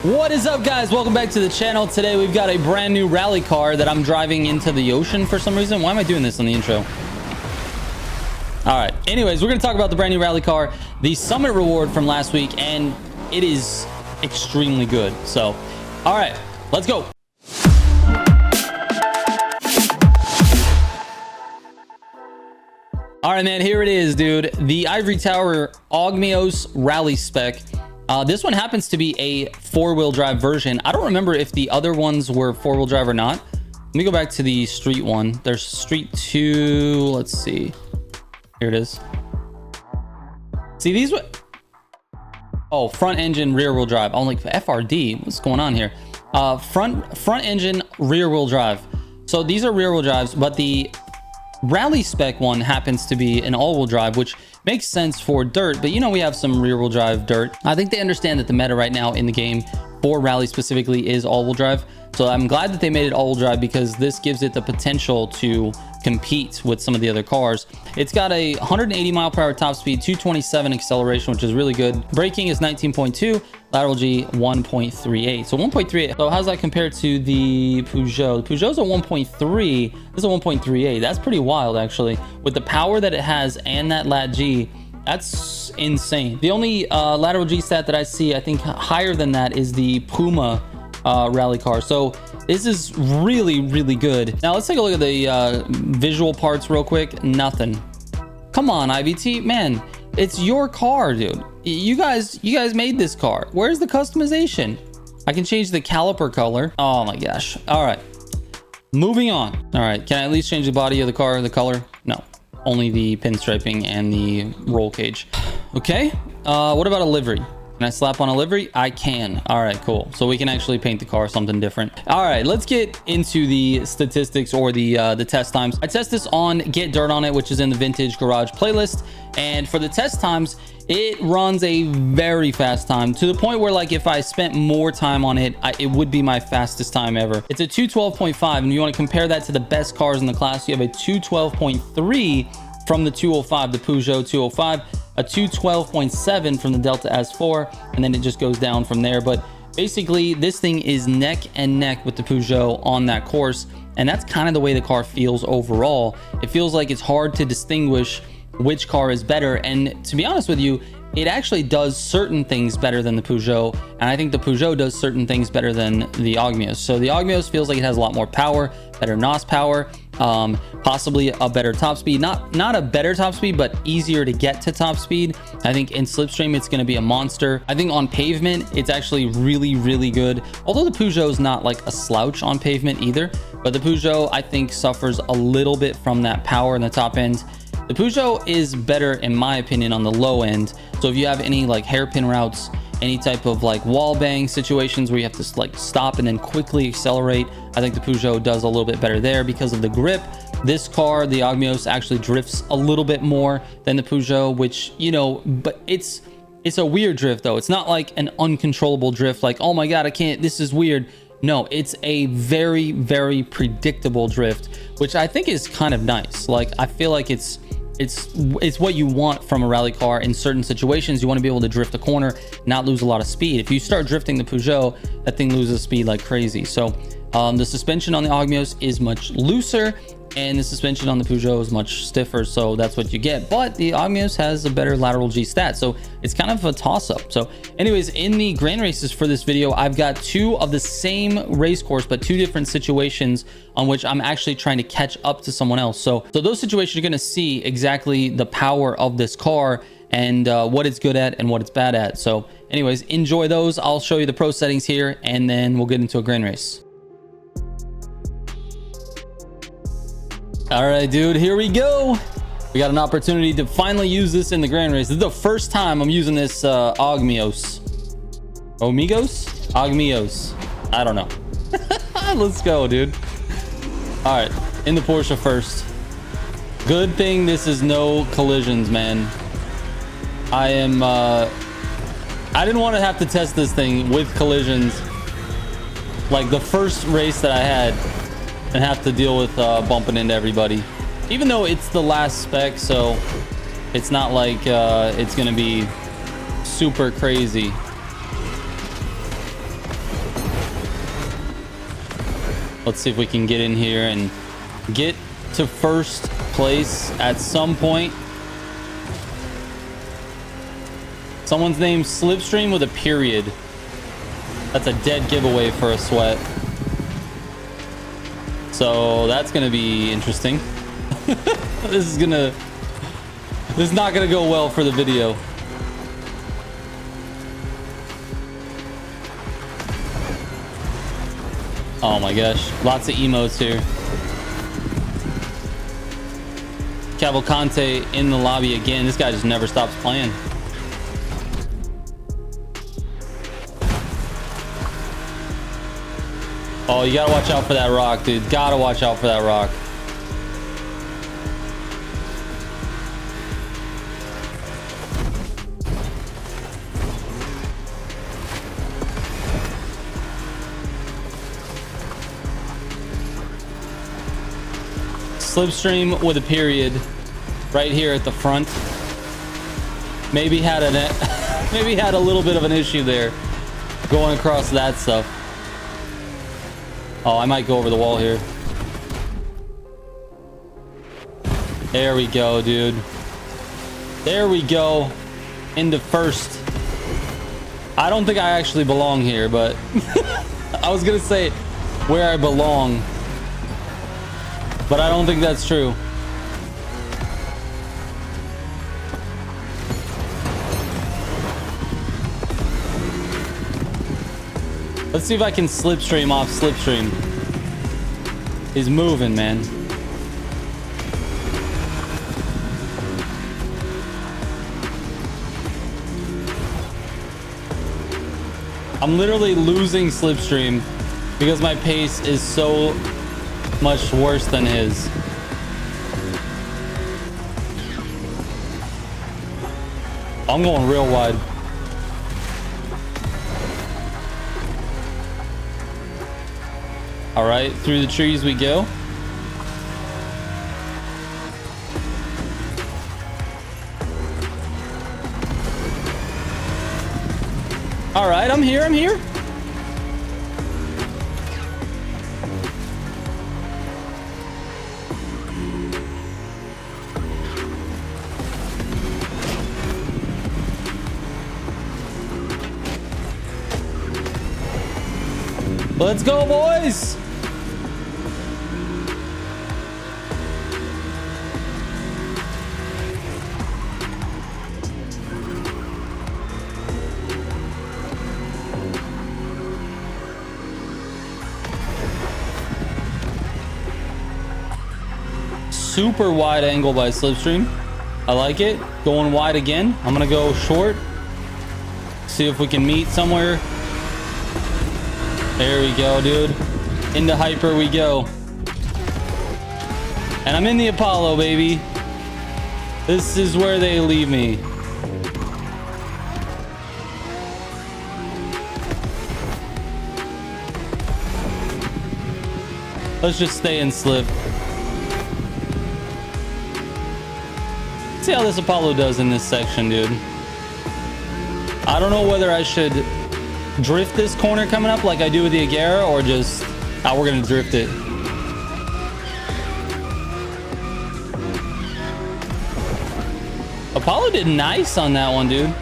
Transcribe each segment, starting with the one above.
What is up, guys? Welcome back to the channel. Today we've got a brand new rally car that I'm driving into the ocean for some reason. Why am I doing this on the intro? All right, anyways, we're gonna talk about the brand new rally car, the summit reward from last week, and it is extremely good. So all right, let's go. All right, man, here it is, dude. The Ivory Tower Ogmios Rally Spec. This one happens to be a four-wheel drive version. I don't remember if the other ones were four-wheel drive or not. Let me go back to the street one. There's street 2. Let's see. Here it is. See these? Oh, front engine, rear wheel drive. I'm like, FRD. What's going on here? Front engine, rear wheel drive. So these are rear wheel drives, but the Rally Spec one happens to be an all-wheel drive, which makes sense for dirt, but you know we have some rear-wheel drive dirt. I think they understand that the meta right now in the game for rally specifically is all-wheel drive, so I'm glad that they made it all-wheel drive because this gives it the potential to compete with some of the other cars. It's got a 180 mile per hour top speed, 227 acceleration, which is really good. Braking is 19.2, lateral G 1.38. So 1.38. So how's that compared to the Peugeot? The Peugeot's a 1.3. This is a 1.38. That's pretty wild, actually. With the power that it has and that lat G, that's insane. The only lateral G stat that I see, I think higher than that, is the Puma rally car. So this is really, really good. Now let's take a look at the visual parts real quick. Nothing. Come on, IVT, man, it's your car, dude. You guys made this car. Where's the customization? I can change the caliper color. Oh my gosh. All right, moving on. All right, can I at least change the body of the car, the color? No, only the pinstriping and the roll cage. Okay, what about a livery? Can I slap on a livery? I can. All right, cool. So we can actually paint the car something different. All right, let's get into the statistics or the test times. I test this on Get Dirt On It, which is in the Vintage Garage playlist. And for the test times, it runs a very fast time, to the point where, like, if I spent more time on it, it would be my fastest time ever. It's a 212.5, and you want to compare that to the best cars in the class. You have a 212.3 from the 205, the Peugeot 205, a 212.7 from the Delta S4, and then it just goes down from there. But basically, this thing is neck and neck with the Peugeot on that course, and that's kind of the way the car feels overall. It feels like it's hard to distinguish which car is better, and to be honest with you, it actually does certain things better than the Peugeot, and I think the Peugeot does certain things better than the Ogmios. So the Ogmios feels like it has a lot more power, better NOS power, possibly a better top speed. Not a better top speed, but easier to get to top speed. I think in slipstream it's going to be a monster. I think on pavement it's actually really, really good, although the Peugeot is not like a slouch on pavement either. But the Peugeot, I think, suffers a little bit from that power in the top end. The Peugeot is better, in my opinion, on the low end. So if you have any like hairpin routes, any type of like wall bang situations where you have to like stop and then quickly accelerate, I think the Peugeot does a little bit better there because of the grip. This car, the Ogmios, actually drifts a little bit more than the Peugeot, which, you know, but it's a weird drift though. It's not like an uncontrollable drift, like, oh my God, I can't, this is weird. No, it's a very, very predictable drift, which I think is kind of nice. Like, I feel like it's what you want from a rally car in certain situations. You want to be able to drift a corner, not lose a lot of speed. If you start drifting the Peugeot, that thing loses speed like crazy. So the suspension on the Ogmios is much looser, and the suspension on the Peugeot is much stiffer, so that's what you get. But the Ogmios has a better lateral G stat, so it's kind of a toss-up. So anyways, in the grand races for this video, I've got two of the same race course, but two different situations on which I'm actually trying to catch up to someone else. So those situations, you're going to see exactly the power of this car and what it's good at and what it's bad at. So anyways, enjoy those. I'll show you the pro settings here, and then we'll get into a grand race. All right, dude, here we go. We got an opportunity to finally use this in the grand race. This is the first time I'm using this Ogmios. Ogmios. I don't know. Let's go, dude. All right, in the Porsche first. Good thing this is no collisions, man. I didn't want to have to test this thing with collisions like the first race that I had, and have to deal with bumping into everybody, even though it's the last spec, so it's not like it's gonna be super crazy. Let's see if we can get in here and get to first place at some point. Someone's named Slipstream with a period. That's a dead giveaway for a sweat. So that's gonna be interesting. This is not gonna go well for the video. Oh my gosh, lots of emotes here. Cavalcante in the lobby again. This guy just never stops playing. Oh, you gotta watch out for that rock, dude. Gotta watch out for that rock. Slipstream with a period right here at the front. Maybe had maybe had a little bit of an issue there going across that stuff. Oh, I might go over the wall here. There we go, dude. There we go. Into first. I don't think I actually belong here, but I was gonna say where I belong, but I don't think that's true. Let's see if I can slipstream off Slipstream. He's moving, man. I'm literally losing Slipstream because my pace is so much worse than his. I'm going real wide. All right, through the trees we go. All right, I'm here. Let's go, boys. Super wide angle by Slipstream. I like it. Going wide again. I'm gonna go short. See if we can meet somewhere. There we go, dude. Into hyper we go. And I'm in the Apollo, baby. This is where they leave me. Let's just stay in slip. See how this Apollo does in this section, dude. I don't know whether I should drift this corner coming up like I do with the Agera, or just we're gonna drift it. Apollo did nice on that one, dude.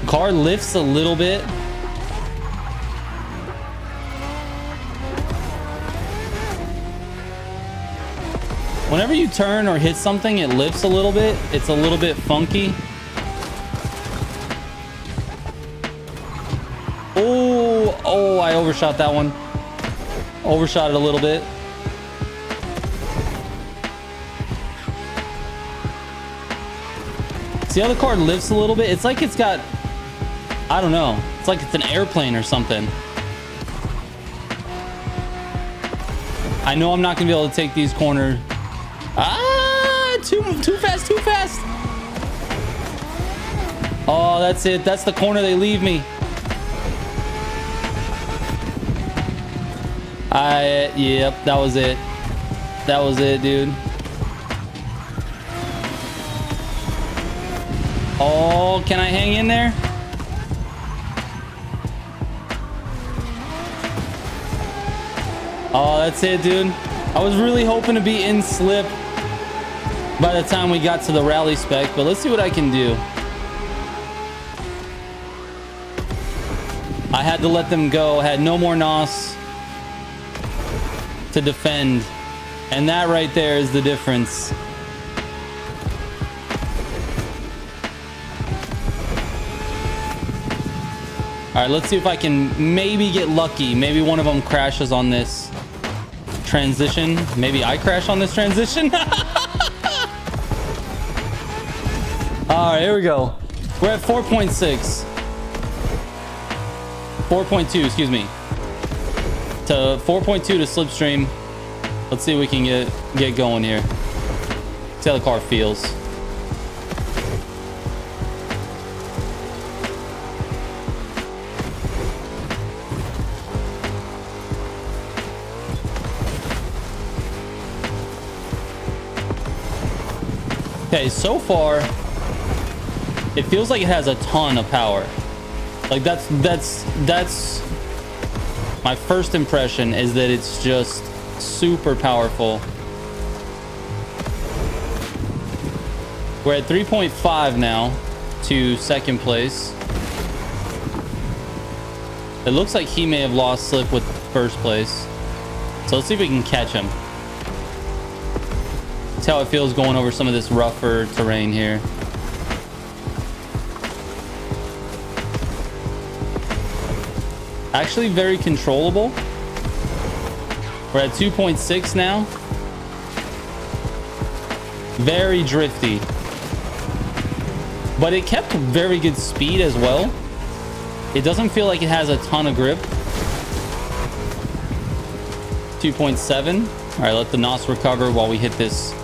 Car lifts a little bit. Whenever you turn or hit something, it lifts a little bit. It's a little bit funky. Oh, I overshot that one. Overshot it a little bit. See how the car lifts a little bit? It's like it's got, I don't know. It's like it's an airplane or something. I know I'm not gonna be able to take these corners. Too fast. Oh, that's it. That's the corner they leave me. Yep, that was it. That was it, dude. Oh, can I hang in there? Oh, that's it, dude. I was really hoping to be in slip by the time we got to the rally spec, but let's see what I can do. I had to let them go. I had no more NOS to defend. And that right there is the difference. All right, let's see if I can maybe get lucky. Maybe one of them crashes on this transition. Maybe I crash on this transition. All right, here we go. We're at 4.6. 4.2, excuse me. To 4.2 to slipstream. Let's see if we can get going here. See how the car feels. Okay, so far it feels like it has a ton of power. Like that's my first impression, is that it's just super powerful. We're at 3.5 now to second place. It looks like he may have lost slip with first place, so let's see if we can catch him. See how it feels going over some of this rougher terrain here. Actually very controllable. We're at 2.6 now. Very drifty, but it kept very good speed as well. It doesn't feel like it has a ton of grip. 2.7. All right, let the NOS recover while we hit this.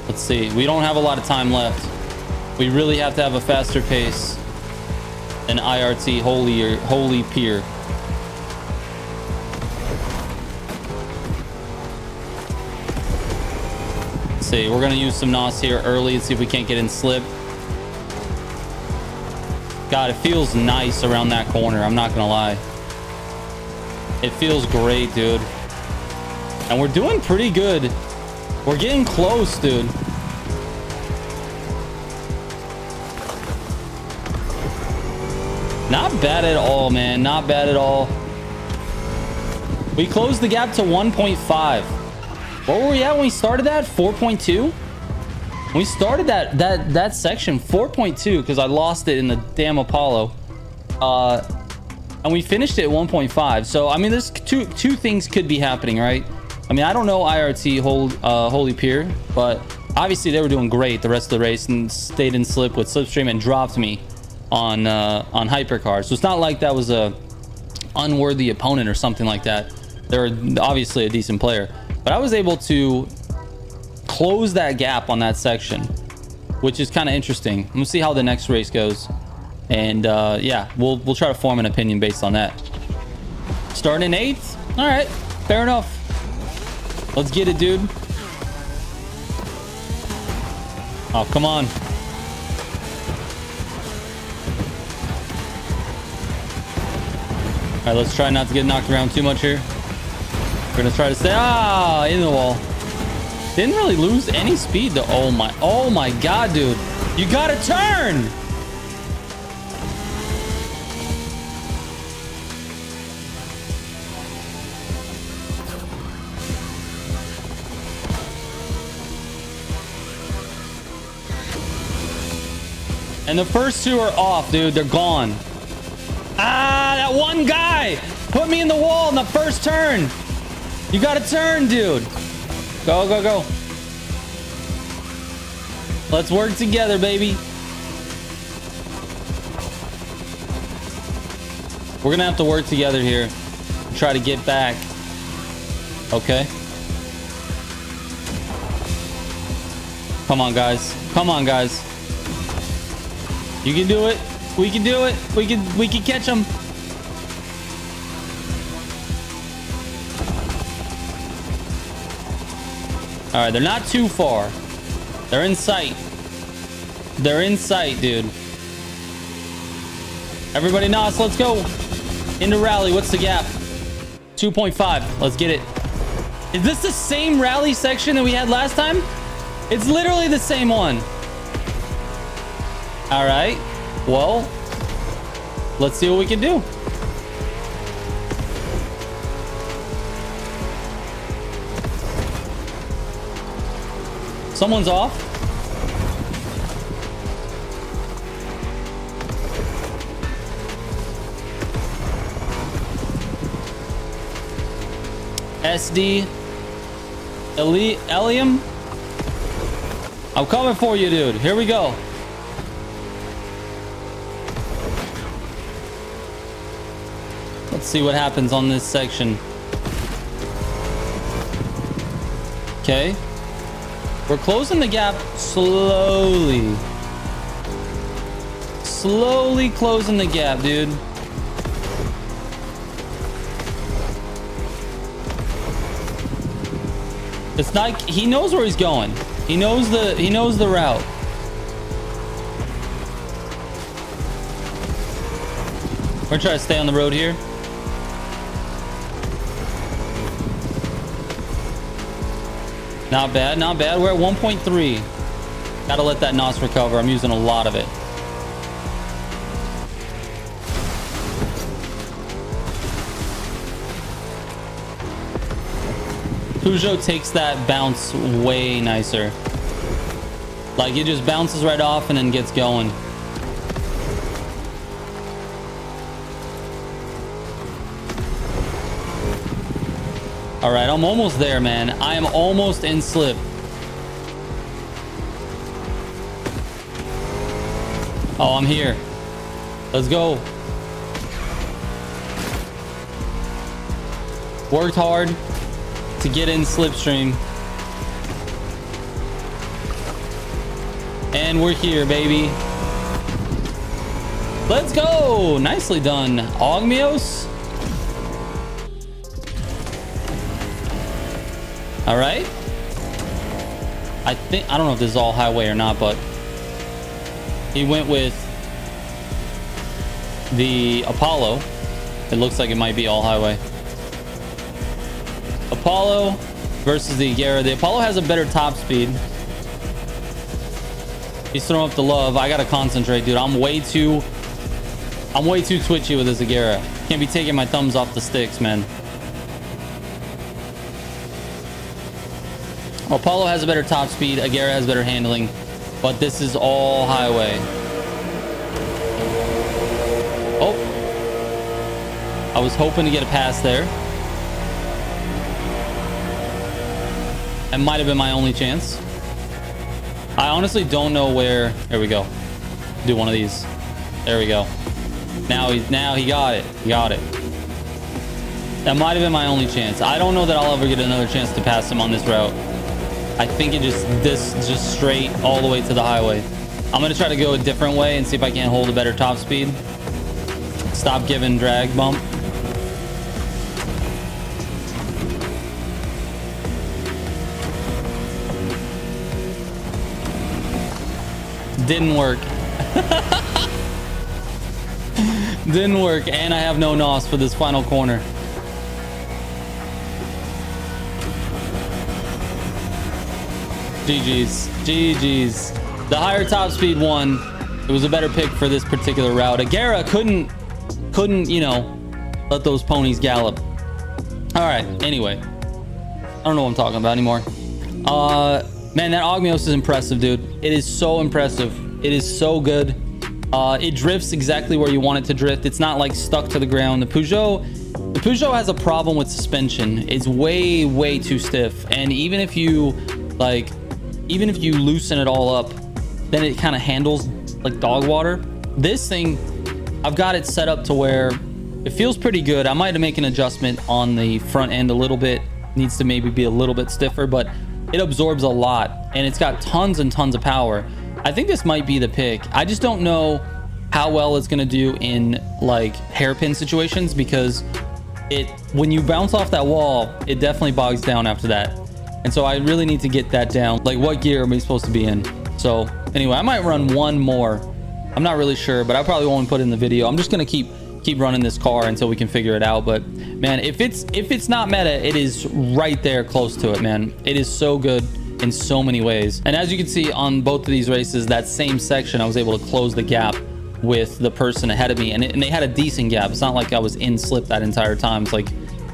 Let's see. We don't have a lot of time left. We really have to have a faster pace than IRT holy peer. Let's see. We're gonna use some NOS here early and see if we can't get in slip. God, it feels nice around that corner. I'm not gonna lie. It feels great, dude. And we're doing pretty good. We're getting close, dude. Not bad at all, man. Not bad at all. We closed the gap to 1.5. What were we at when we started that? 4.2? We started that section 4.2 because I lost it in the damn Apollo. And we finished it at 1.5. So, I mean, there's two things could be happening, right? I mean, I don't know IRT Holy Peer, but obviously they were doing great the rest of the race and stayed in slip with slipstream and dropped me on hypercars. So it's not like that was a unworthy opponent or something like that. They're obviously a decent player, but I was able to close that gap on that section, which is kind of interesting. We'll see how the next race goes, and yeah, we'll try to form an opinion based on that. Starting in 8th. All right, fair enough. Let's get it, dude. Oh, come on. All right, let's try not to get knocked around too much here. We're gonna try to stay in the wall. Didn't really lose any speed though. Oh my god, dude. You gotta turn. And the first two are off, dude. They're gone. That one guy put me in the wall in the first turn. You gotta turn, dude. Go, go, go. Let's work together, baby. We're gonna have to work together here. Try to get back. Okay. Come on, guys. Come on, guys. You can do it. We can do it. We can catch them. All right, they're not too far. They're in sight. They're in sight, dude. Everybody nos, let's go. Into rally, what's the gap? 2.5, let's get it. Is this the same rally section that we had last time? It's literally the same one. All right, well, let's see what we can do. Someone's off. SD Elium. I'm coming for you, dude. Here we go. Let's see what happens on this section. Okay. We're closing the gap slowly. Slowly closing the gap, dude. It's like he knows where he's going. He knows the route. We're gonna try to stay on the road here. Not bad, not bad. We're at 1.3. Gotta let that NOS recover. I'm using a lot of it. Peugeot takes that bounce way nicer. Like it just bounces right off and then gets going. All right, I'm almost there, man. I am almost in slip. Oh, I'm here. Let's go. Worked hard to get in slipstream. And we're here, baby. Let's go. Nicely done, Ogmios. All right. I don't know if this is all highway or not, but he went with the Apollo. It looks like it might be all highway. Apollo versus the Agera. The Apollo has a better top speed. He's throwing up the love. I gotta concentrate, dude. I'm way too twitchy with this Agera. Can't be taking my thumbs off the sticks, man. Apollo has a better top speed. Agera has better handling, but this is all highway. Oh, I was hoping to get a pass there. That might have been my only chance. I honestly don't know where. There we go. Do one of these. There we go. Now he got it. He got it. That might have been my only chance. I don't know that I'll ever get another chance to pass him on this route. I think just straight all the way to the highway. I'm gonna try to go a different way and see if I can't hold a better top speed. Stop giving drag bump. Didn't work. Didn't work, and I have no NOS for this final corner. GG's. GG's. The higher top speed won. It was a better pick for this particular route. Agera couldn't, you know, let those ponies gallop. All right, anyway. I don't know what I'm talking about anymore. Man, that Ogmios is impressive, dude. It is so impressive. It is so good. It drifts exactly where you want it to drift. It's not like stuck to the ground. The Peugeot has a problem with suspension. It's way too stiff. And even if you loosen it all up, then it kind of handles like dog water. This thing, I've got it set up to where it feels pretty good. I might make an adjustment on the front end a little bit. Needs to maybe be a little bit stiffer, but it absorbs a lot and it's got tons and tons of power. I think this might be the pick. I just don't know how well it's gonna do in like hairpin situations, because when you bounce off that wall, it definitely bogs down after that. And so I really need to get that down. Like, what gear am I supposed to be in? So anyway, I might run one more I'm not really sure, but I probably won't put it in the video. I'm just gonna keep running this car until we can figure it out. But man, if it's not meta, it is right there close to it, man. It is so good in so many ways. And as you can see on both of these races, that same section, I was able to close the gap with the person ahead of me, and they had a decent gap. It's not like I was in slip that entire time. It's like,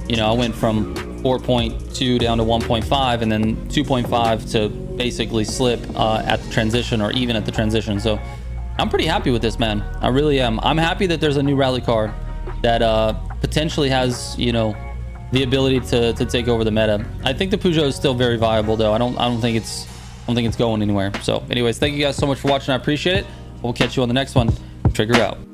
you know, I went from 4.2 down to 1.5 and then 2.5 to basically slip at the transition, or even at the transition. So I'm pretty happy with this, man. I really am. I'm happy that there's a new rally car that potentially has, you know, the ability to take over the meta. I think the Peugeot is still very viable, though. I don't think it's going anywhere. So anyways, thank you guys so much for watching. I appreciate it. We'll catch you on the next one. Trigger out.